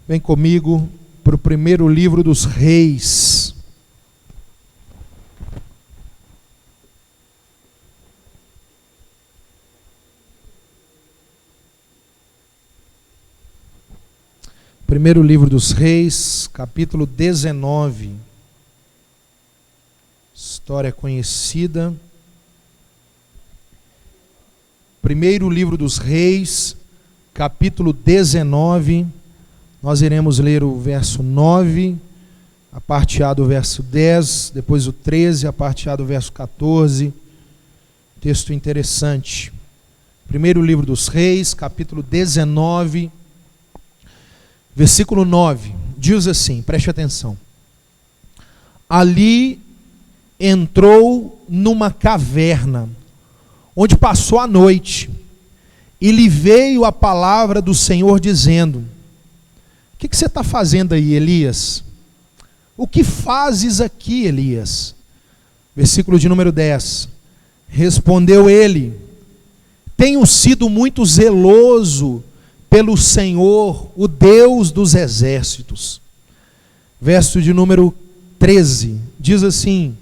Vem comigo para o primeiro livro dos Reis. Primeiro livro dos Reis, capítulo 19. História conhecida. Primeiro livro dos Reis, capítulo 19. Nós iremos ler o verso 9, a parte A do verso 10, depois o 13, a parte A do verso 14. Texto interessante. Primeiro livro dos Reis, capítulo 19, versículo 9. Diz assim, preste atenção. Ali entrou numa caverna, onde passou a noite, e lhe veio a palavra do Senhor dizendo: o que você está fazendo aí, Elias? O que fazes aqui, Elias? Versículo de número 10. Respondeu ele: tenho sido muito zeloso pelo Senhor, o Deus dos exércitos. Verso de número 13. Diz assim: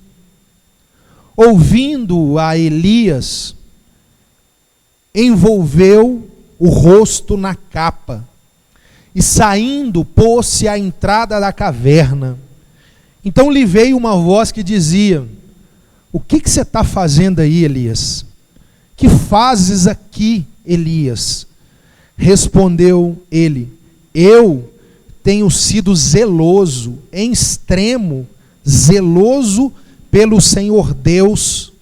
ouvindo a Elias, envolveu o rosto na capa, e saindo, pôs-se à entrada da caverna. Então lhe veio uma voz que dizia: o que você está fazendo aí, Elias? Que fazes aqui, Elias? Respondeu ele: eu tenho sido zeloso, em extremo, zeloso pelo Senhor Deus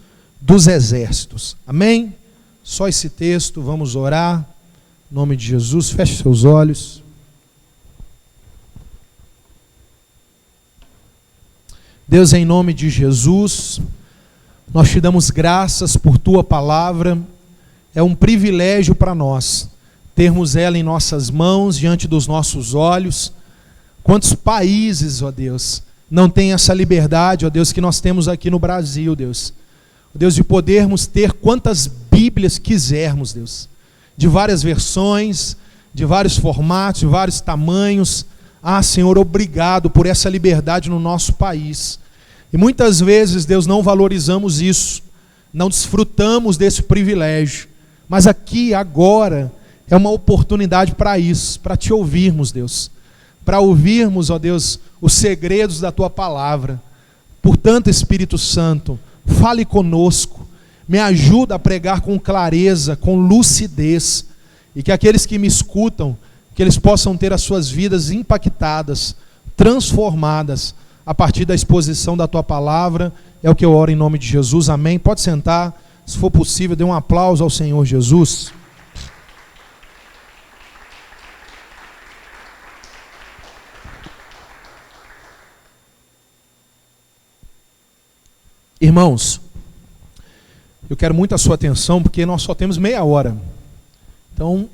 dos exércitos. Amém? Só esse texto, vamos orar. Em nome de Jesus, feche seus olhos. Deus, em nome de Jesus, nós te damos graças por tua palavra. É um privilégio para nós termos ela em nossas mãos, diante dos nossos olhos. Quantos países, ó Deus, não têm essa liberdade, ó Deus, que nós temos aqui no Brasil, Deus. Deus, de podermos ter quantas Bíblias quisermos, Deus, de várias versões, de vários formatos, de vários tamanhos. Ah, Senhor, obrigado por essa liberdade no nosso país. E muitas vezes, Deus, não valorizamos isso, não desfrutamos desse privilégio. Mas aqui, agora, é uma oportunidade para isso, para te ouvirmos, Deus. Para ouvirmos, ó Deus, os segredos da tua palavra. Portanto, Espírito Santo, fale conosco, me ajuda a pregar com clareza, com lucidez, e que aqueles que me escutam, que eles possam ter as suas vidas impactadas, transformadas, a partir da exposição da tua palavra. É o que eu oro em nome de Jesus, amém. Pode sentar, se for possível, dê um aplauso ao Senhor Jesus. Irmãos, eu quero muito a sua atenção, porque nós só temos meia hora. Então,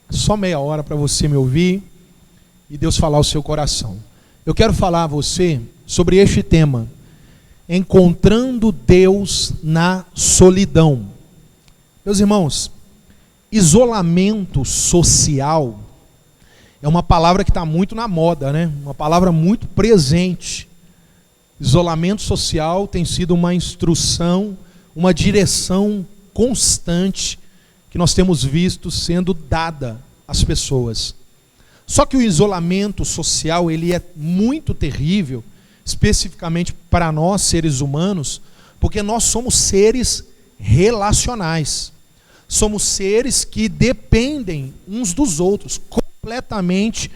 só meia hora para você me ouvir e Deus falar ao seu coração. Eu quero falar a você sobre este tema: encontrando Deus na solidão. Meus irmãos, isolamento social é uma palavra que está muito na moda, né? Uma palavra muito presente. Isolamento social tem sido uma instrução, uma direção constante que nós temos visto sendo dada às pessoas. Só que o isolamento social, ele é muito terrível, especificamente para nós, seres humanos, porque nós somos seres relacionais. Somos seres que dependem uns dos outros, completamente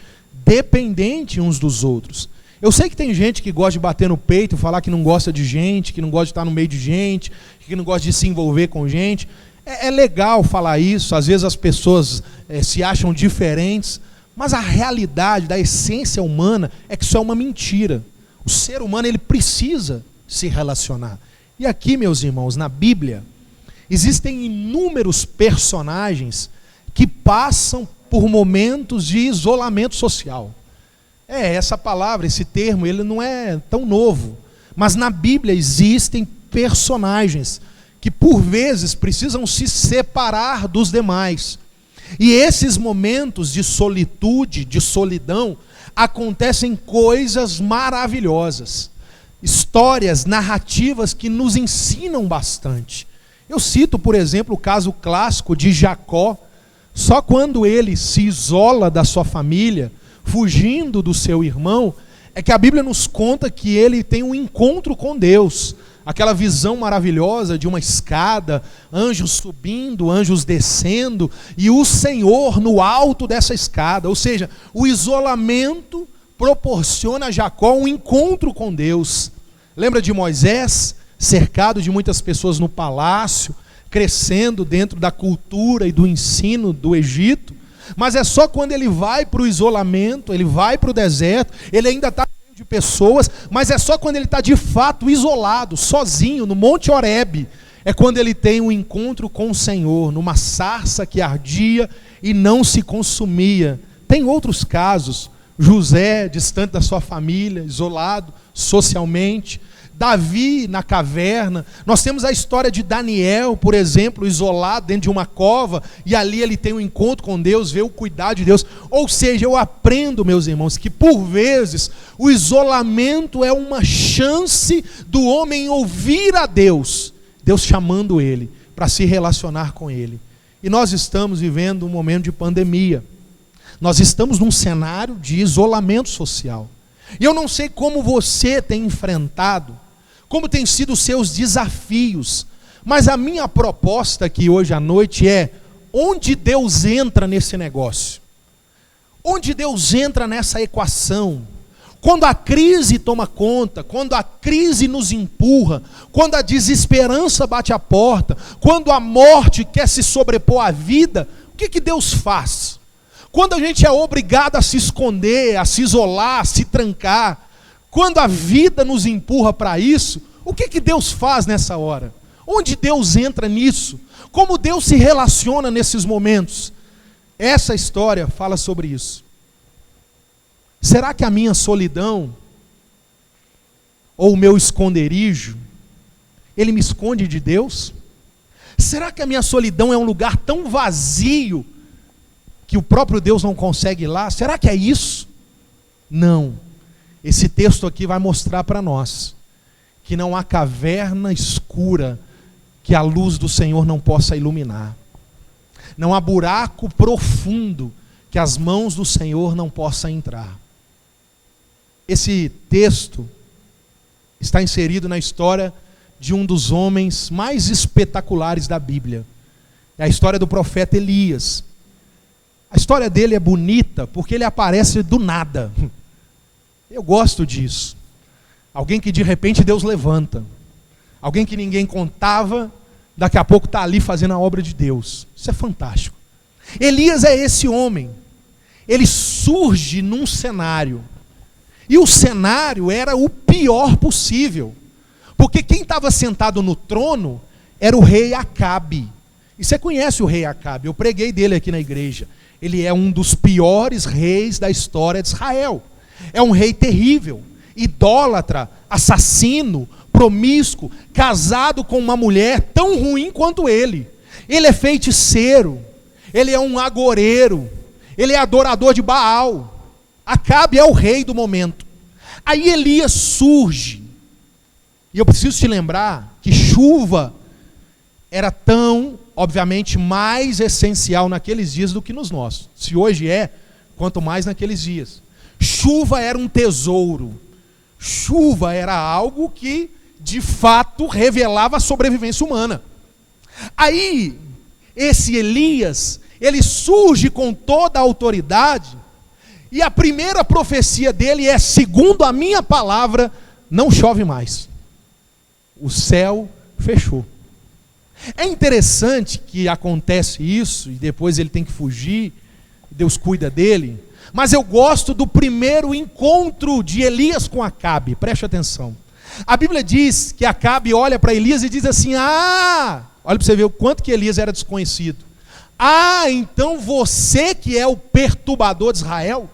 dependentes uns dos outros. Eu sei que tem gente que gosta de bater no peito e falar que não gosta de gente, que não gosta de estar no meio de gente, que não gosta de se envolver com gente. É legal falar isso, às vezes as pessoas se acham diferentes, mas a realidade da essência humana é que isso é uma mentira. O ser humano, ele precisa se relacionar. E aqui, meus irmãos, na Bíblia, existem inúmeros personagens que passam por momentos de isolamento social. Essa palavra, esse termo, ele não é tão novo. Mas na Bíblia existem personagens que por vezes precisam se separar dos demais. E esses momentos de solitude, de solidão, acontecem coisas maravilhosas, histórias, narrativas que nos ensinam bastante. Eu cito, por exemplo, o caso clássico de Jacó. Só quando ele se isola da sua família, fugindo do seu irmão, é que a Bíblia nos conta que ele tem um encontro com Deus. Aquela visão maravilhosa de uma escada, anjos subindo, anjos descendo, e o Senhor no alto dessa escada. Ou seja, o isolamento proporciona a Jacó um encontro com Deus. Lembra de Moisés, cercado de muitas pessoas no palácio, crescendo dentro da cultura e do ensino do Egito? Mas é só quando ele vai para o isolamento, ele vai para o deserto, ele ainda está cheio de pessoas, mas é só quando ele está de fato isolado, sozinho, no Monte Horebe, é quando ele tem um encontro com o Senhor, numa sarça que ardia e não se consumia. Tem outros casos, José, distante da sua família, isolado socialmente, Davi na caverna. Nós temos a história de Daniel, por exemplo, isolado dentro de uma cova, e ali ele tem um encontro com Deus, vê o cuidado de Deus. Ou seja, eu aprendo, meus irmãos, que por vezes o isolamento é uma chance do homem ouvir a Deus, Deus chamando ele para se relacionar com ele. E nós estamos vivendo um momento de pandemia. Nós estamos num cenário de isolamento social. E eu não sei como você tem enfrentado, como têm sido os seus desafios, mas a minha proposta aqui hoje à noite é: onde Deus entra nesse negócio? Onde Deus entra nessa equação? Quando a crise toma conta, quando a crise nos empurra, quando a desesperança bate a porta, quando a morte quer se sobrepor à vida, o que Deus faz? Quando a gente é obrigado a se esconder, a se isolar, a se trancar, quando a vida nos empurra para isso, o que Deus faz nessa hora? Onde Deus entra nisso? Como Deus se relaciona nesses momentos? Essa história fala sobre isso. Será que a minha solidão, ou o meu esconderijo, ele me esconde de Deus? Será que a minha solidão é um lugar tão vazio que o próprio Deus não consegue ir lá? Será que é isso? Não. Esse texto aqui vai mostrar para nós que não há caverna escura que a luz do Senhor não possa iluminar. Não há buraco profundo que as mãos do Senhor não possam entrar. Esse texto está inserido na história de um dos homens mais espetaculares da Bíblia. É a história do profeta Elias. A história dele é bonita porque ele aparece do nada. Eu gosto disso. Alguém que de repente Deus levanta. Alguém que ninguém contava, daqui a pouco está ali fazendo a obra de Deus. Isso é fantástico. Elias é esse homem. Ele surge num cenário. E o cenário era o pior possível. Porque quem estava sentado no trono era o rei Acabe. E você conhece o rei Acabe, eu preguei dele aqui na igreja. Ele é um dos piores reis da história de Israel. É um rei terrível, idólatra, assassino, promíscuo, casado com uma mulher tão ruim quanto ele. Ele é feiticeiro, ele é um agoreiro, ele é adorador de Baal. Acabe é o rei do momento. Aí Elias surge. E eu preciso te lembrar que chuva era tão, obviamente, mais essencial naqueles dias do que nos nossos. Se hoje é, quanto mais naqueles dias. Chuva era um tesouro. Chuva era algo que, de fato, revelava a sobrevivência humana. Aí, esse Elias, ele surge com toda a autoridade, e a primeira profecia dele é: segundo a minha palavra, não chove mais. O céu fechou. É interessante que acontece isso, e depois ele tem que fugir, Deus cuida dele, mas eu gosto do primeiro encontro de Elias com Acabe, preste atenção. A Bíblia diz que Acabe olha para Elias e diz assim: olha para você ver o quanto que Elias era desconhecido. Então você que é o perturbador de Israel?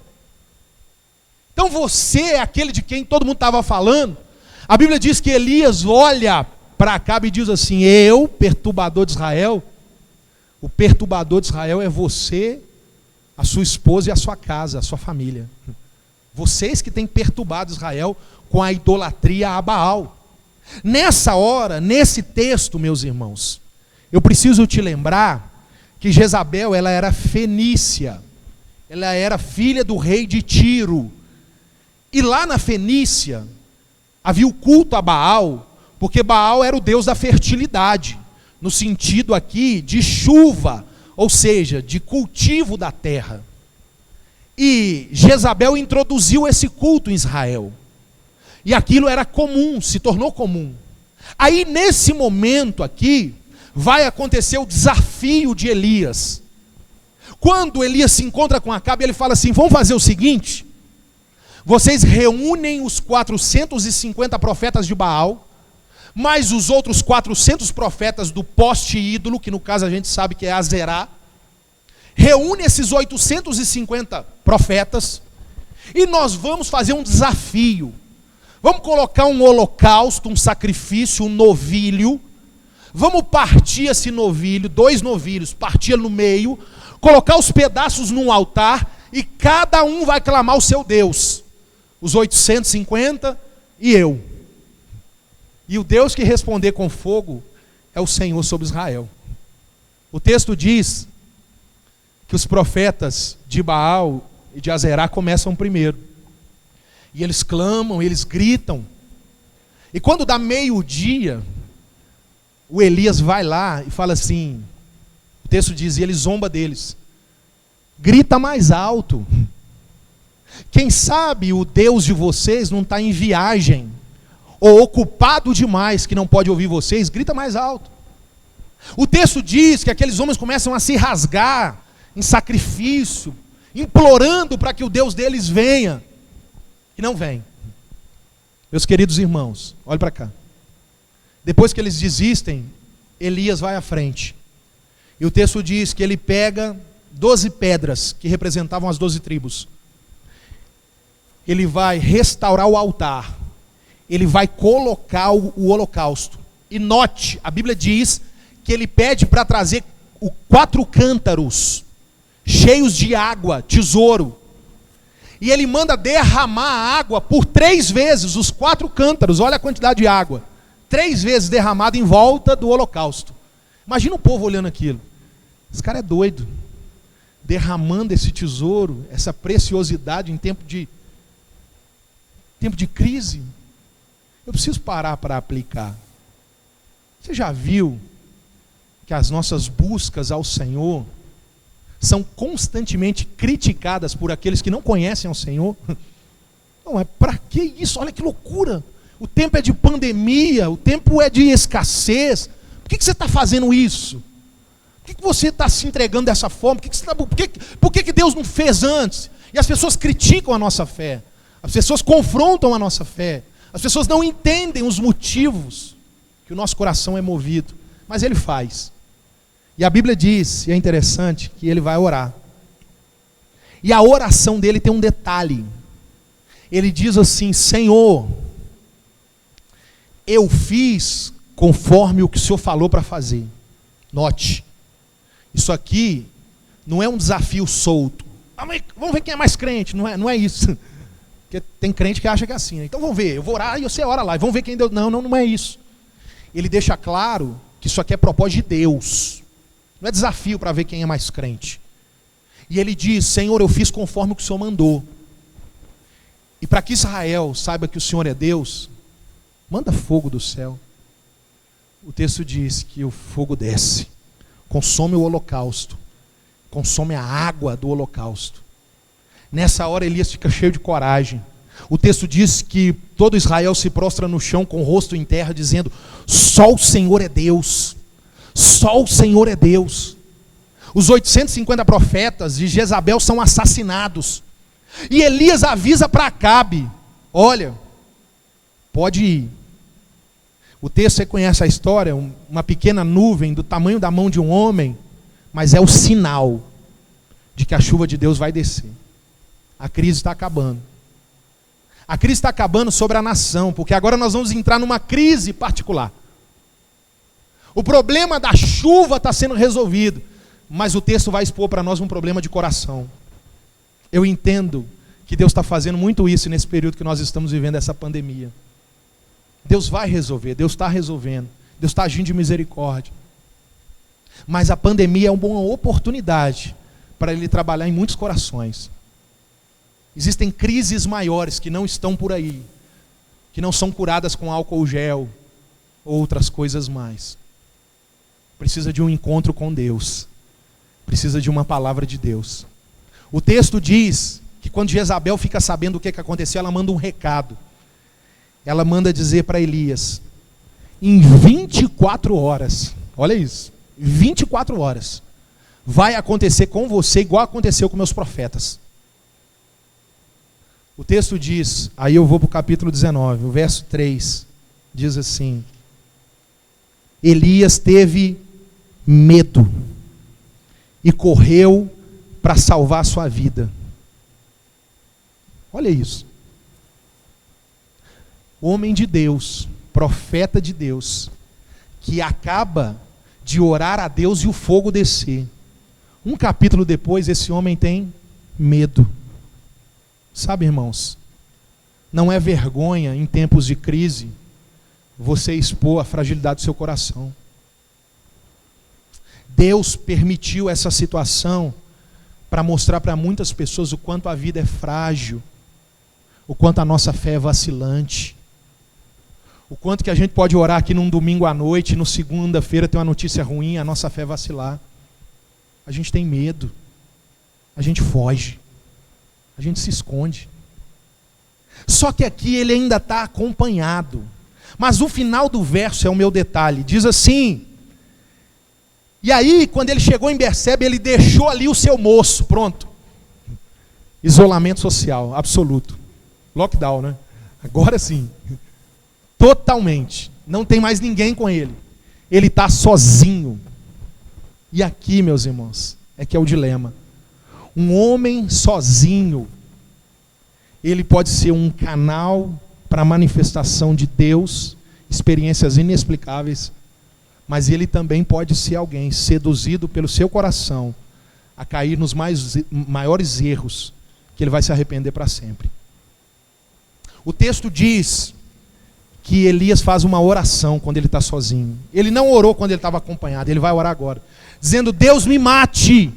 Então você é aquele de quem todo mundo estava falando? A Bíblia diz que Elias olha para Acabe e diz assim: eu, perturbador de Israel? O perturbador de Israel é você, a sua esposa e a sua casa, a sua família. Vocês que têm perturbado Israel com a idolatria a Baal. Nessa hora, nesse texto, meus irmãos, eu preciso te lembrar que Jezabel, ela era fenícia. Ela era filha do rei de Tiro. E lá na Fenícia, havia o culto a Baal, porque Baal era o deus da fertilidade, no sentido aqui de chuva, ou seja, de cultivo da terra. E Jezabel introduziu esse culto em Israel. E aquilo era comum, se tornou comum. Aí nesse momento aqui, vai acontecer o desafio de Elias. Quando Elias se encontra com Acabe, ele fala assim: vamos fazer o seguinte, vocês reúnem os 450 profetas de Baal, mais os outros 400 profetas do poste ídolo, que no caso a gente sabe que é Azerá. Reúne esses 850 profetas, e nós vamos fazer um desafio. Vamos colocar um holocausto, um sacrifício, um novilho. Vamos partir esse novilho, 2 novilhos, partir no meio, colocar os pedaços num altar, e cada um vai clamar o seu Deus. Os 850 e eu. E o Deus que responder com fogo é o Senhor sobre Israel. O texto diz que os profetas de Baal e de Azerá começam primeiro. E eles clamam, eles gritam. E quando dá meio-dia, o Elias vai lá e fala assim, o texto diz, e ele zomba deles: grita mais alto. Quem sabe o Deus de vocês não está em viagem, ou ocupado demais, que não pode ouvir vocês. Grita mais alto. O texto diz que aqueles homens começam a se rasgar em sacrifício, implorando para que o Deus deles venha, e não vem. Meus queridos irmãos, olhe para cá. Depois que eles desistem, Elias vai à frente, e o texto diz que ele pega 12 pedras, que representavam as 12 tribos. Ele vai restaurar o altar, ele vai colocar o holocausto. E note, a Bíblia diz que ele pede para trazer 4 cântaros, cheios de água, tesouro. E ele manda derramar a água por 3 vezes, os 4 cântaros, olha a quantidade de água. 3 vezes derramada em volta do holocausto. Imagina o povo olhando aquilo. Esse cara é doido. Derramando esse tesouro, essa preciosidade em tempo de crise. Eu preciso parar para aplicar. Você já viu que as nossas buscas ao Senhor são constantemente criticadas por aqueles que não conhecem ao Senhor? Não, é para que isso? Olha que loucura. O tempo é de pandemia, o tempo é de escassez. Por que você está fazendo isso? Por que você está se entregando dessa forma? Por que Deus não fez antes? E as pessoas criticam a nossa fé. As pessoas confrontam a nossa fé. As pessoas não entendem os motivos que o nosso coração é movido. Mas Ele faz. E a Bíblia diz, e é interessante, que ele vai orar. E a oração dele tem um detalhe. Ele diz assim: Senhor, eu fiz conforme o que o Senhor falou para fazer. Note, isso aqui não é um desafio solto. Vamos ver quem é mais crente. Não é isso. Porque tem crente que acha que é assim, né? Então vamos ver, eu vou orar e você ora lá. Vamos ver quem deu. Não é isso. Ele deixa claro que isso aqui é propósito de Deus. Não é desafio para ver quem é mais crente. E ele diz: Senhor, eu fiz conforme o que o Senhor mandou. E para que Israel saiba que o Senhor é Deus, manda fogo do céu. O texto diz que o fogo desce, consome o holocausto, consome a água do holocausto. Nessa hora Elias fica cheio de coragem. O texto diz que todo Israel se prostra no chão com o rosto em terra, dizendo: só o Senhor é Deus. Só o Senhor é Deus. Os 850 profetas de Jezabel são assassinados. E Elias avisa para Acabe: olha, pode ir. O texto, você conhece a história, uma pequena nuvem do tamanho da mão de um homem, mas é o sinal de que a chuva de Deus vai descer. A crise está acabando. A crise está acabando sobre a nação, porque agora nós vamos entrar numa crise particular. O problema da chuva está sendo resolvido, mas o texto vai expor para nós um problema de coração. Eu entendo que Deus está fazendo muito isso nesse período que nós estamos vivendo essa pandemia. Deus vai resolver, Deus está resolvendo, Deus está agindo de misericórdia. Mas a pandemia é uma oportunidade para Ele trabalhar em muitos corações. Existem crises maiores que não estão por aí, que não são curadas com álcool gel ou outras coisas mais. Precisa de um encontro com Deus, precisa de uma palavra de Deus. O texto diz que quando Jezabel fica sabendo o que aconteceu, ela manda um recado. Ela manda dizer para Elias: em 24 horas, olha isso, 24 horas, vai acontecer com você igual aconteceu com meus profetas. O texto diz, aí eu vou para o capítulo 19, o verso 3, diz assim: Elias teve medo e correu para salvar a sua vida. Olha isso. Homem de Deus, profeta de Deus, que acaba de orar a Deus e o fogo descer. Um capítulo depois, esse homem tem medo. Sabe, irmãos, não é vergonha em tempos de crise você expor a fragilidade do seu coração. Deus permitiu essa situação para mostrar para muitas pessoas o quanto a vida é frágil, o quanto a nossa fé é vacilante, o quanto que a gente pode orar aqui num domingo à noite e no segunda-feira ter uma notícia ruim, a nossa fé vacilar. A gente tem medo, a gente foge, a gente se esconde. Só que aqui ele ainda está acompanhado. Mas o final do verso é o meu detalhe. Diz assim: e aí, quando ele chegou em Berseba, ele deixou ali o seu moço, pronto. Isolamento social, absoluto. Lockdown, né? Agora sim. Totalmente. Não tem mais ninguém com ele. Ele está sozinho. E aqui, meus irmãos, é que é o dilema. Um homem sozinho, ele pode ser um canal para a manifestação de Deus, experiências inexplicáveis, mas ele também pode ser alguém seduzido pelo seu coração a cair nos maiores erros, que ele vai se arrepender para sempre. O texto diz que Elias faz uma oração quando ele está sozinho. Ele não orou quando ele estava acompanhado, ele vai orar agora, dizendo: Deus me mate,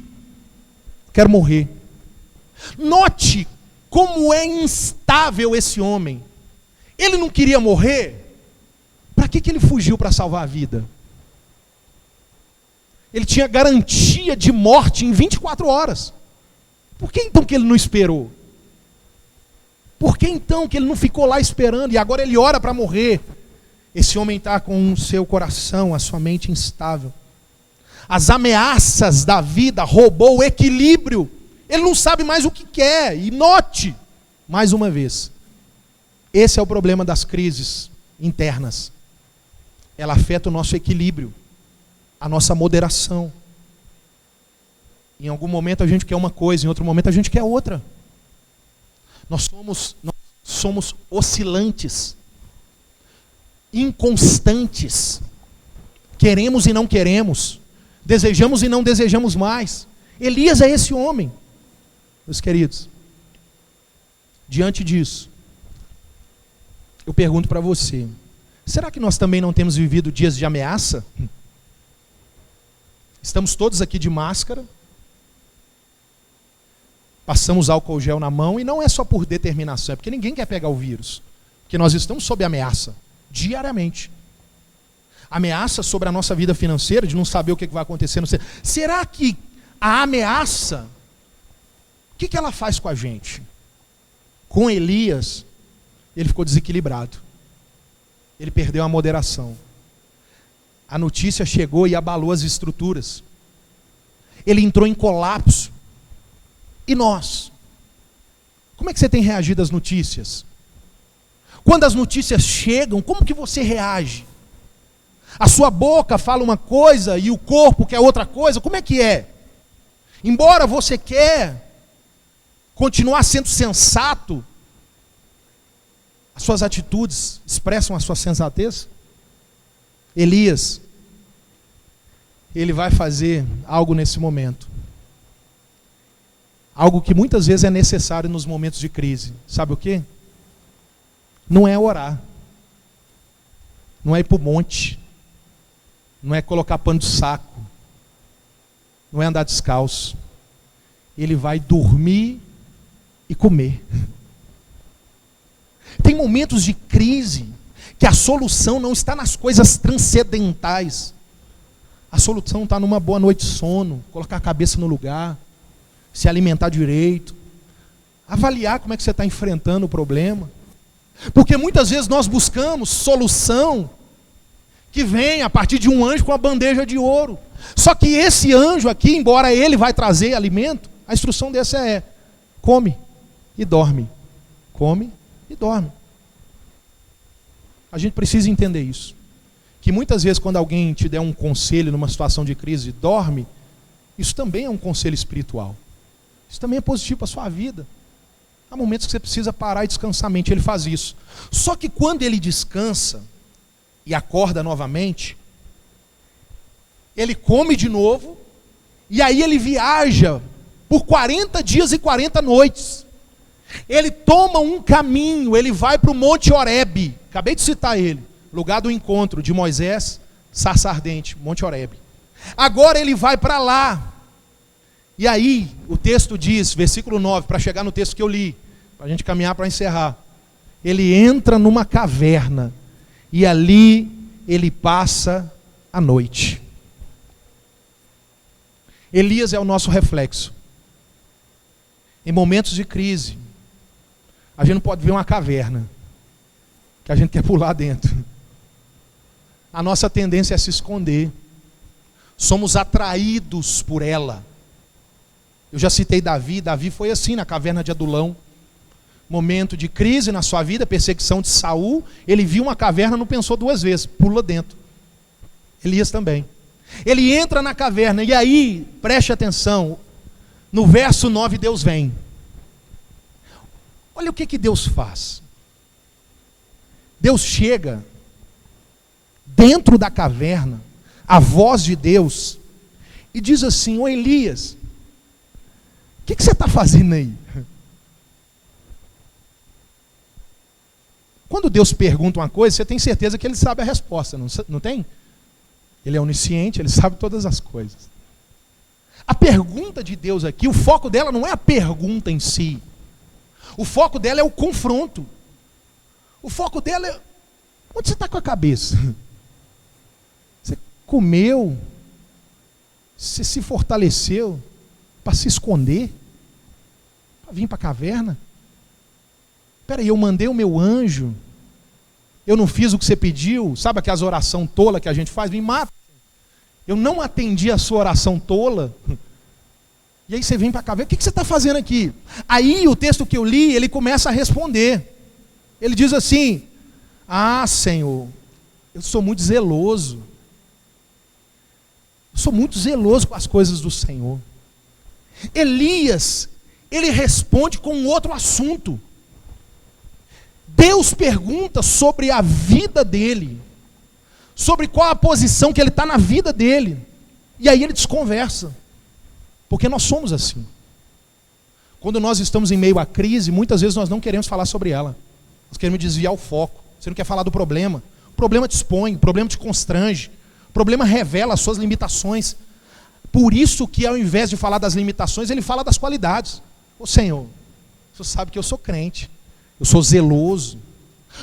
quero morrer. Note como é instável esse homem. Ele não queria morrer, para que ele fugiu para salvar a vida? Ele tinha garantia de morte em 24 horas. Por que então que ele não esperou? Por que então que ele não ficou lá esperando e agora ele ora para morrer? Esse homem está com o seu coração, a sua mente instável. As ameaças da vida roubou o equilíbrio. Ele não sabe mais o que quer. E note, mais uma vez, esse é o problema das crises internas. Ela afeta o nosso equilíbrio, a nossa moderação. Em algum momento a gente quer uma coisa, em outro momento a gente quer outra. Nós somos oscilantes, inconstantes. Queremos e não queremos, desejamos e não desejamos mais. Elias é esse homem. Meus queridos, diante disso, eu pergunto para você: será que nós também não temos vivido dias de ameaça? Estamos todos aqui de máscara, passamos álcool gel na mão, e não é só por determinação, é porque ninguém quer pegar o vírus, porque nós estamos sob ameaça, diariamente. Ameaça sobre a nossa vida financeira, de não saber o que vai acontecer. Será que a ameaça, o que ela faz com a gente? Com Elias, ele ficou desequilibrado. Ele perdeu a moderação. A notícia chegou e abalou as estruturas. Ele entrou em colapso. E nós? Como é que você tem reagido às notícias? Quando as notícias chegam, como que você reage? A sua boca fala uma coisa e o corpo quer outra coisa, como é que é? Embora você quer continuar sendo sensato, as suas atitudes expressam a sua sensatez? Elias, ele vai fazer algo nesse momento. algo que muitas vezes é necessário nos momentos de crise. Sabe o quê? Não é orar. Não é ir para o monte. Não é colocar pano de saco. Não é andar descalço. Ele vai dormir e comer. Tem momentos de crise que a solução não está nas coisas transcendentais. A solução está numa boa noite de sono, colocar a cabeça no lugar, se alimentar direito, avaliar como é que você está enfrentando o problema. Porque muitas vezes nós buscamos solução que vem a partir de um anjo com a bandeja de ouro. Só que esse anjo aqui, embora ele vai trazer alimento, a instrução dessa é: come e dorme. Come e dorme. A gente precisa entender isso. Que muitas vezes quando alguém te der um conselho numa situação de crise, dorme, isso também é um conselho espiritual. Isso também é positivo para a sua vida. Há momentos que você precisa parar e descansar a mente, ele faz isso. Só que quando ele descansa e acorda novamente, ele come de novo, e aí ele viaja por 40 dias e 40 noites. Ele toma um caminho, ele vai para o Monte Horebe. Acabei de citar ele, lugar do encontro de Moisés, sarça ardente, Monte Horebe. Agora ele vai para lá. E aí, o texto diz, versículo 9, para chegar no texto que eu li, para a gente caminhar para encerrar. Ele entra numa caverna, e ali ele passa a noite. Elias é o nosso reflexo. Em momentos de crise, a gente não pode ver uma caverna, que a gente quer pular dentro. A nossa tendência é se esconder. Somos atraídos por ela. Eu já citei Davi. Davi foi assim na caverna de Adulão. Momento de crise na sua vida, perseguição de Saul. Ele viu uma caverna, não pensou duas vezes, pula dentro. Elias também. Ele entra na caverna, e aí, preste atenção, no verso 9 Deus vem. Olha o que Deus faz. Deus chega dentro da caverna, a voz de Deus, e diz assim: ô Elias, o que você está fazendo aí? Quando Deus pergunta uma coisa, você tem certeza que Ele sabe a resposta, não tem? Ele é onisciente, Ele sabe todas as coisas. A pergunta de Deus aqui, o foco dela não é a pergunta em si. O foco dela é o confronto. O foco dela é: onde você está com a cabeça? Você comeu? Você se fortaleceu para se esconder? Para vir para a caverna? Espera aí, eu mandei o meu anjo, eu não fiz o que você pediu. Sabe aquelas orações tola que a gente faz? Me mata. Eu não atendi a sua oração tola. E aí você vem para cá, o que você está fazendo aqui? Aí o texto que eu li, ele começa a responder. Ele diz assim: ah, Senhor, eu sou muito zeloso. Eu sou muito zeloso com as coisas do Senhor. Elias, ele responde com um outro assunto. Deus pergunta sobre a vida dele, sobre qual a posição que ele está na vida dele. E aí ele desconversa. Porque nós somos assim. Quando nós estamos em meio à crise, muitas vezes nós não queremos falar sobre ela. Nós queremos desviar o foco. Você não quer falar do problema. O problema te expõe, o problema te constrange. O problema revela as suas limitações. Por isso que ao invés de falar das limitações, ele fala das qualidades. Ô Senhor, o Senhor sabe que eu sou crente. Eu sou zeloso.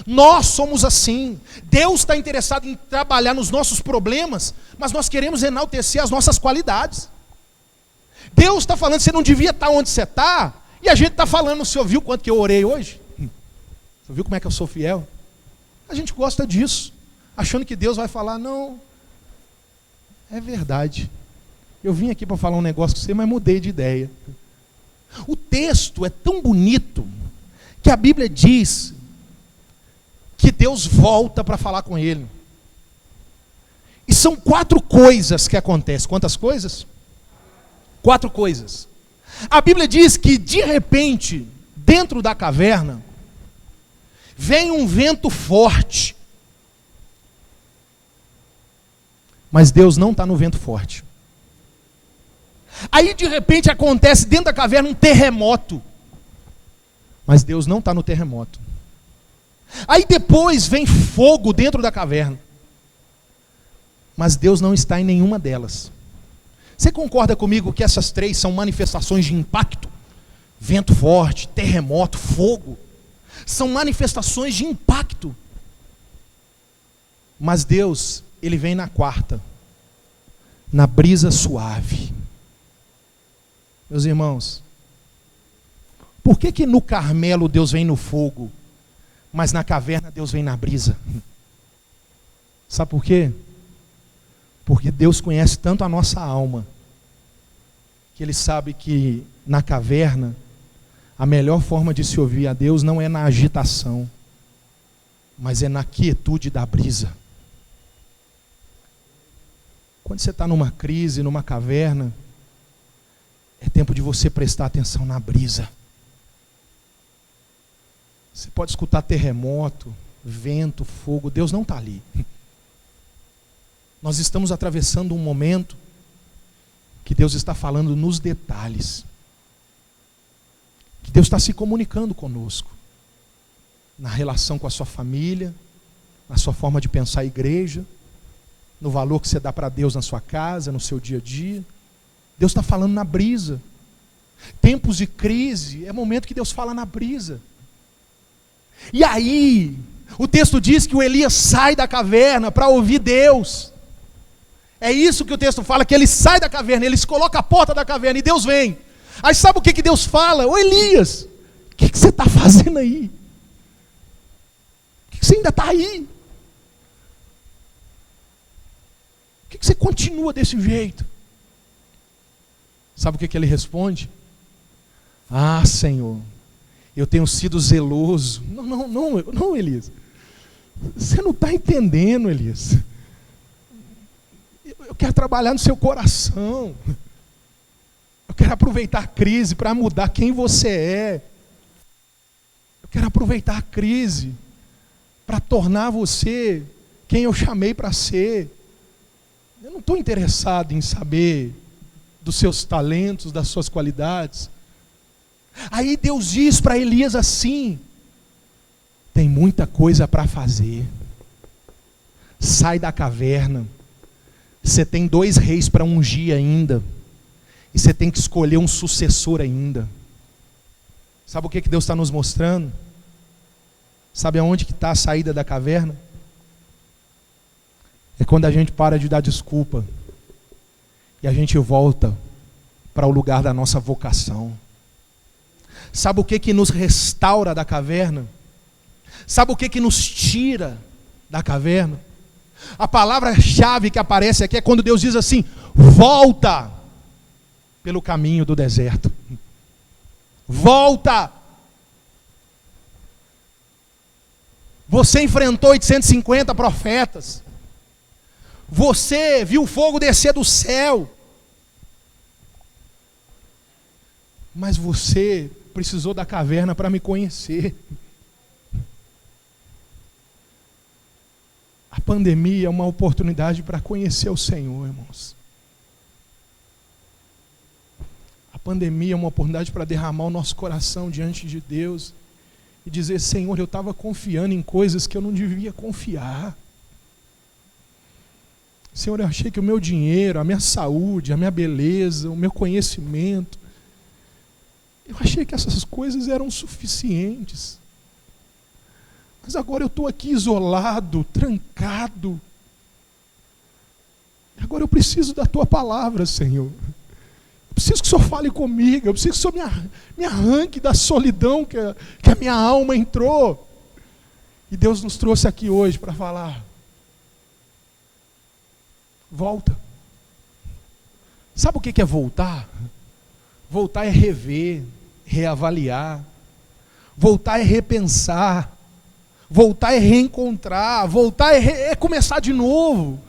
Nós somos assim. Deus está interessado em trabalhar nos nossos problemas, mas nós queremos enaltecer as nossas qualidades. Deus está falando que você não devia estar onde você está, e a gente está falando: o senhor viu quanto que eu orei hoje? Você viu como é que eu sou fiel? A gente gosta disso, achando que Deus vai falar: não, é verdade, eu vim aqui para falar um negócio com você, mas mudei de ideia. O texto é tão bonito, que a Bíblia diz que Deus volta para falar com ele. E são 4 coisas que acontecem. Quantas coisas? 4 coisas. A Bíblia diz que de repente, dentro da caverna, vem um vento forte. Mas Deus não está no vento forte. Aí de repente acontece dentro da caverna um terremoto. Mas Deus não está no terremoto. Aí depois vem fogo dentro da caverna. Mas Deus não está em nenhuma delas. Você concorda comigo que essas três são manifestações de impacto? Vento forte, terremoto, fogo. São manifestações de impacto. Mas Deus, Ele vem na quarta, na brisa suave. Meus irmãos, por que no Carmelo Deus vem no fogo, mas na caverna Deus vem na brisa? Sabe por quê? Porque Deus conhece tanto a nossa alma, que Ele sabe que na caverna, a melhor forma de se ouvir a Deus não é na agitação, mas é na quietude da brisa. Quando você está numa crise, numa caverna, é tempo de você prestar atenção na brisa. Você pode escutar terremoto, vento, fogo, Deus não está ali. Nós estamos atravessando um momento que Deus está falando nos detalhes. Que Deus está se comunicando conosco. Na relação com a sua família, na sua forma de pensar a igreja, no valor que você dá para Deus na sua casa, no seu dia a dia. Deus está falando na brisa. Tempos de crise, é momento que Deus fala na brisa. E aí, o texto diz que o Elias sai da caverna para ouvir Deus. É isso que o texto fala, que ele sai da caverna, ele se coloca à porta da caverna e Deus vem. Aí sabe o que Deus fala? Ô Elias, o que você está fazendo aí? Por que você ainda está aí? Por que você continua desse jeito? Sabe o que ele responde? Ah, Senhor, eu tenho sido zeloso. Não, Elias. Você não está entendendo, Elias. Eu quero trabalhar no seu coração. Eu quero aproveitar a crise para mudar quem você é. Eu quero aproveitar a crise para tornar você quem eu chamei para ser. Eu não estou interessado em saber dos seus talentos, das suas qualidades. Aí Deus diz para Elias assim: tem muita coisa para fazer. Sai da caverna. Você tem 2 reis para ungir ainda. E você tem que escolher um sucessor ainda. Sabe o que Deus está nos mostrando? Sabe aonde que está a saída da caverna? É quando a gente para de dar desculpa. E a gente volta para o lugar da nossa vocação. Sabe o que nos restaura da caverna? Sabe o que nos tira da caverna? A palavra-chave que aparece aqui é quando Deus diz assim: volta pelo caminho do deserto. Volta. Você enfrentou 850 profetas. Você viu o fogo descer do céu. Mas você precisou da caverna para me conhecer. A pandemia é uma oportunidade para conhecer o Senhor, irmãos. A pandemia é uma oportunidade para derramar o nosso coração diante de Deus e dizer: Senhor, eu estava confiando em coisas que eu não devia confiar. Senhor, eu achei que o meu dinheiro, a minha saúde, a minha beleza, o meu conhecimento, eu achei que essas coisas eram suficientes. Mas agora eu estou aqui isolado, trancado. Agora eu preciso da Tua palavra, Senhor. Eu preciso que o Senhor fale comigo. Eu preciso que o Senhor me arranque da solidão que a minha alma entrou. E Deus nos trouxe aqui hoje para falar: volta. Sabe o que é voltar? Voltar é rever, reavaliar. Voltar é repensar. Voltar é reencontrar. Voltar é começar de novo.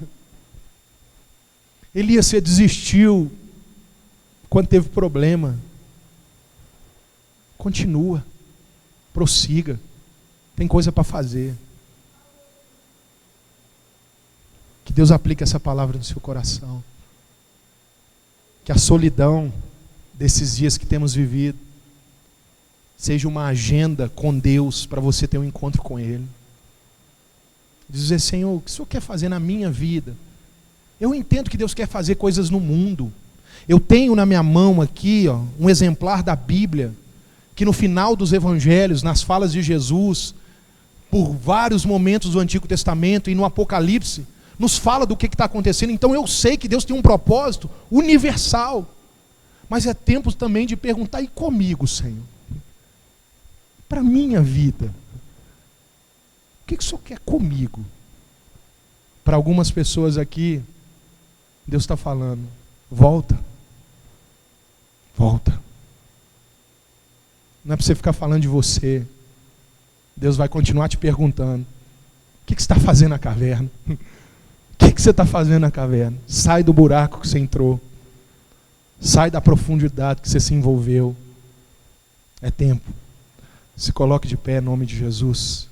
Elias, você desistiu quando teve problema. Continua. Prossiga. Tem coisa para fazer. Que Deus aplique essa palavra no seu coração. Que a solidão desses dias que temos vivido seja uma agenda com Deus para você ter um encontro com Ele. Dizer, Senhor, o que o Senhor quer fazer na minha vida? Eu entendo que Deus quer fazer coisas no mundo. Eu tenho na minha mão aqui um exemplar da Bíblia, que no final dos evangelhos, nas falas de Jesus, por vários momentos do Antigo Testamento e no Apocalipse, nos fala do que está acontecendo. Então eu sei que Deus tem um propósito universal. Mas é tempo também de perguntar, e comigo, Senhor? Para a minha vida, o que o Senhor quer comigo? Para algumas pessoas aqui, Deus está falando, volta. Volta. Não é para você ficar falando de você. Deus vai continuar te perguntando, o que você está fazendo na caverna? O que você está fazendo na caverna? Sai do buraco que você entrou. Sai da profundidade que você se envolveu. É tempo. Se coloque de pé em nome de Jesus.